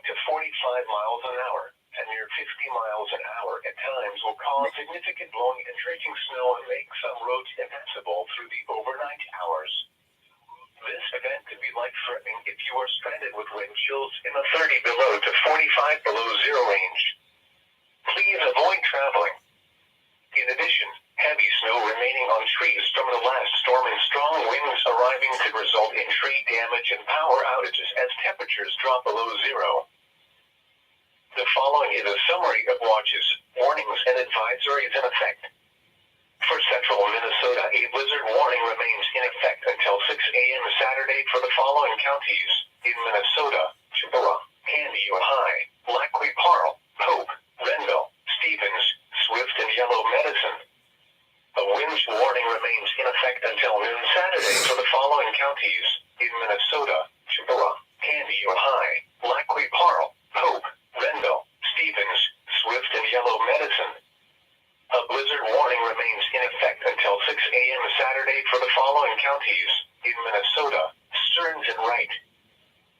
to 45 miles an hour, and near 50 miles an hour at times will cause significant blowing and dredging snow and make some roads impassable through the overnight hours. This event could be life-threatening if you are stranded with wind chills in the 30 below to 45 below zero range. Please avoid traveling. In addition, heavy snow remaining on trees from the last storm and strong winds arriving could result in tree damage and power outages as temperatures drop below zero. The following is a summary of watches, warnings, and advisories in effect. For central Minnesota, a blizzard warning remains in effect until 6 a.m. Saturday for the following counties: in Minnesota, Chippewa, Canby, Ojai, Lacqui Parle, Pope, Renville, Stevens, Swift, and Yellow Medicine. A wind warning remains in effect until noon Saturday for the following counties: in Minnesota, Chippewa, Canby, Ojai, Lacqui Parle, Pope, Renville, Stevens, Swift, and Yellow Medicine. A blizzard warning remains in effect until 6 a.m. Saturday for the following counties: in Minnesota, Stearns and Wright.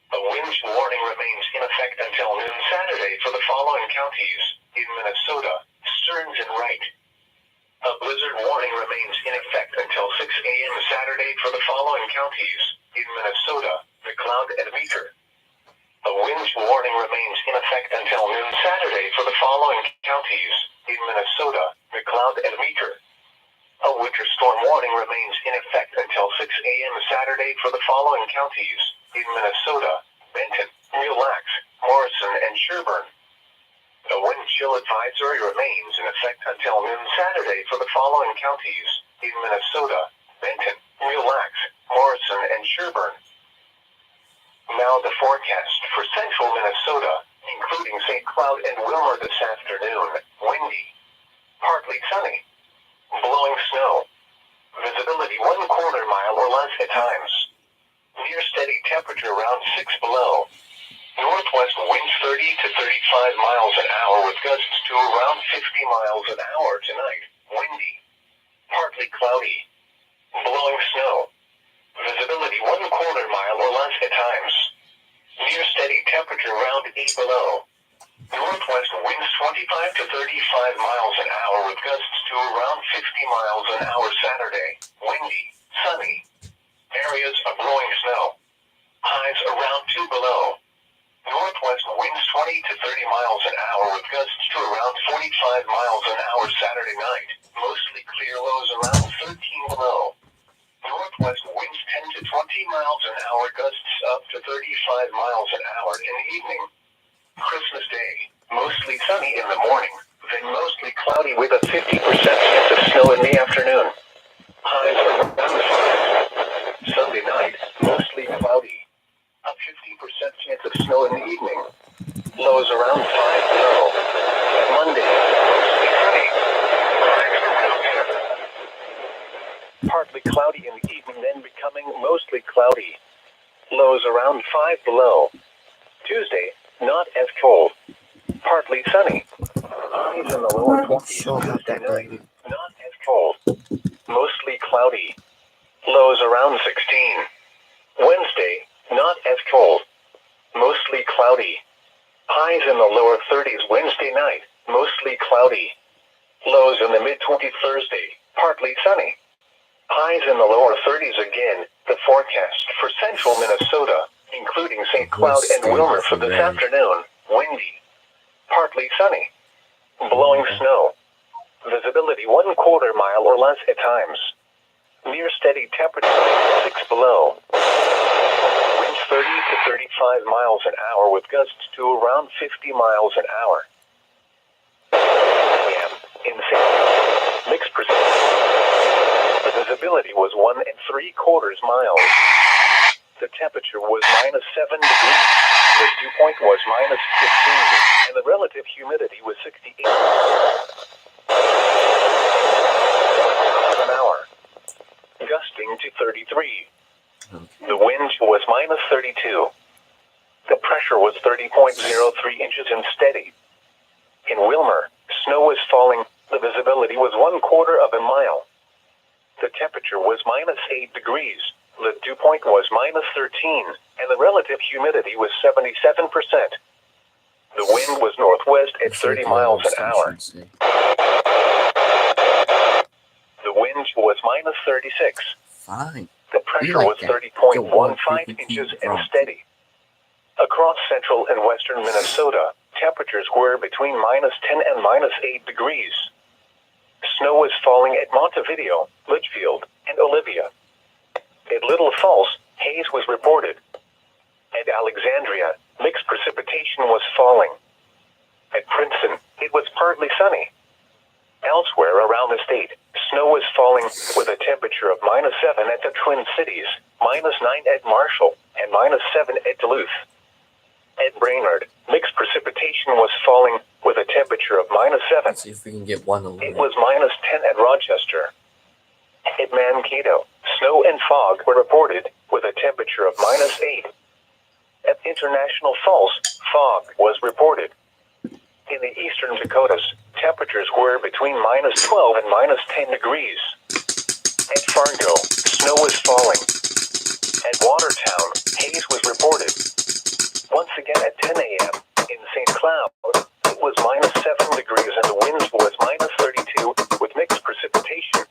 A wind warning remains in effect until noon Saturday for the following counties: in Minnesota, Stearns and Wright. A blizzard warning remains in effect until 6 a.m. Saturday for the following counties: in Minnesota, McLeod and Meeker. A wind warning remains in effect until noon Saturday for the following counties: in Minnesota, McLeod and Meeker. A winter storm warning remains in effect until 6 a.m. Saturday for the following counties: in Minnesota, Benton, Mille Lacs, Morrison, and Sherburne. A wind chill advisory remains in effect until noon Saturday for the following counties: in Minnesota, Benton, Mille Lacs, Morrison, and Sherburne. Now the forecast for central Minnesota, including St. Cloud and Wilmer this afternoon: windy, partly sunny, blowing snow, visibility 1/4 mile or less at times, near steady temperature around 6 below, northwest winds 30 to 35 miles an hour with gusts to around 50 miles an hour tonight, windy, partly cloudy, blowing snow, visibility 1/4 mile or less at times, near steady temperature around 8 below, northwest winds 25 to 35 miles an hour with gusts to around 50 miles an hour Saturday, windy, sunny, areas of blowing snow, highs around 2 below, northwest winds 20 to 30 miles an hour with gusts to around 45 miles an hour Saturday night, mostly clear, lows around 13 below, northwest winds 10 to 20 miles an hour, gusts up to 35 miles an hour in the evening. Christmas Day, mostly sunny in the morning, then mostly cloudy with a 50% chance of snow in the afternoon. Highs around 5. Sunday night, mostly cloudy. A 50% chance of snow in the evening. Lows around 5 below. Monday, mostly sunny. Highs around 7. Partly cloudy in the evening, then becoming mostly cloudy. Lows around 5 below. Tuesday, not as cold. Partly sunny. Highs in the lower 20s. Tuesday night, not as cold. Mostly cloudy. Lows around 16. Wednesday, not as cold. Mostly cloudy. Highs in the lower 30s Wednesday night, mostly cloudy. Lows in the mid-20s Thursday, partly sunny. Highs in the lower 30s again. The forecast for central Minnesota, including St. Cloud and Wilmer for this afternoon: windy, partly sunny, blowing snow, visibility 1/4 mile or less at times, near steady temperature 6 below, winds 30 to 35 miles an hour with gusts to around 50 miles an hour. In St. Mixed precipitation. The visibility was 1 3/4 miles. The temperature was -7 degrees. The dew point was -15, and the relative humidity was 68 an hour, gusting to 33. The wind was -32. The pressure was 30.03 inches and steady. In Wilmer, snow was falling. The visibility was 1/4 mile. The temperature was -8 degrees. The dew point was -13, and the relative humidity was 77%. The wind was northwest at 30 miles an hour. The wind was minus 36. Fine. The pressure was 30.15 inches and steady. Across central and western Minnesota, temperatures were between minus 10 and minus 8 degrees. Snow was falling at Montevideo, Litchfield, and Olivia. At Little Falls, haze was reported. At Alexandria, mixed precipitation was falling. At Princeton, it was partly sunny. Elsewhere around the state, snow was falling with a temperature of minus 7 at the Twin Cities, minus 9 at Marshall, and minus 7 at Duluth. At Brainerd, mixed precipitation was falling with a temperature of minus 7. Let's see if we can get one over. It was minus 10 at Rochester. At Mankato, snow and fog were reported with a temperature of minus 8. At International Falls, fog was reported. In the eastern Dakotas, temperatures were between minus 12 and minus 10 degrees. At Fargo, snow was falling. At Watertown, haze was reported. Once again at 10 a.m., in St. Cloud, it was minus 7 degrees and the wind was minus 32 with mixed precipitation.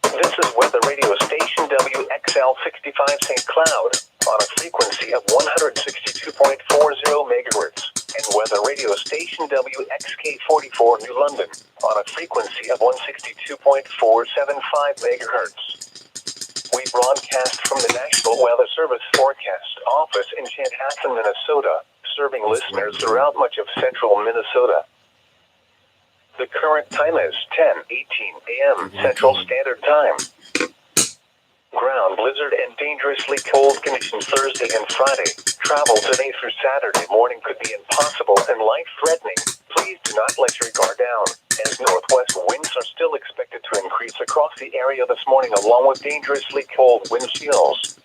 This is weather radio station WXL 65 St. Cloud on a frequency of 162.40 megahertz and weather radio station WXK 44 New London on a frequency of 162.475 megahertz. We broadcast from the National Weather Service Forecast Office in Chanhassen, Minnesota, serving listeners throughout much of central Minnesota. The current time is 10:18 a.m. Central Standard Time. Ground blizzard and dangerously cold conditions Thursday and Friday. Travel today through Saturday morning could be impossible and life-threatening. Please do not let your guard down, as northwest winds are still expected to increase across the area this morning along with dangerously cold wind chills.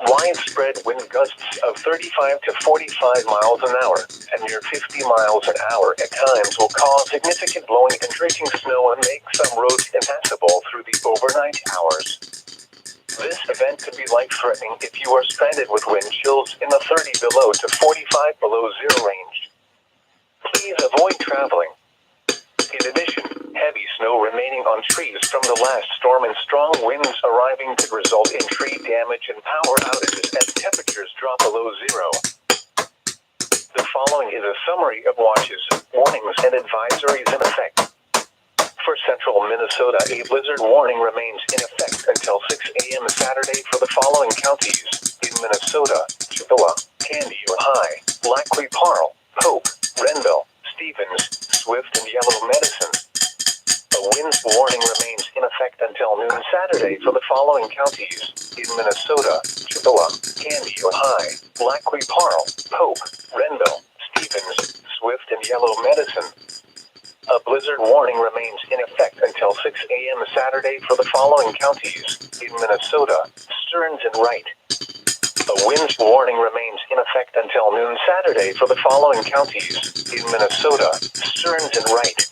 Widespread wind gusts of 35 to 45 miles an hour and near 50 miles an hour at times will cause significant blowing and drifting snow and make some roads impassable through the overnight hours. This event could be life-threatening if you are stranded with wind chills in the 30 below to 45 below zero range. Please avoid traveling. In addition, heavy snow remaining on trees from the last storm and strong winds arriving could result in tree damage and power outages as temperatures drop below zero. The following is a summary of watches, warnings, and advisories in effect. For central Minnesota, a blizzard warning remains in effect until 6 a.m. Saturday for the following counties. In Minnesota, Chippewa, Candy, Ojai, Laclede, Parle, Pope, Renville, Stevens, Swift, and Yellow Medicine. A wind warning remains in effect until noon Saturday for the following counties. In Minnesota, Chippewa, Candy, Ojai, Laclede, Parle, Pope, Renville, Stevens, Swift, and Yellow Medicine. A blizzard warning remains in effect until 6 a.m. Saturday for the following counties. In Minnesota, Stearns and Wright. A wind warning remains in effect until noon Saturday for the following counties. In Minnesota, Stearns and Wright.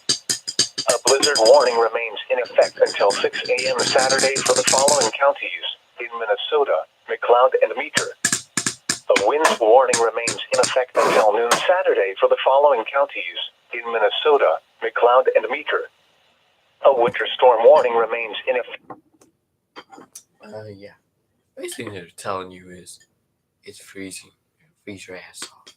A blizzard warning remains in effect until 6 a.m. Saturday for the following counties. In Minnesota, McLeod and Meeker. A wind warning remains in effect until noon Saturday for the following counties. In Minnesota, McLeod and Meeker. A winter storm warning remains in effect. Yeah. Basically, what they're telling you is it's freezing. Freeze your ass off.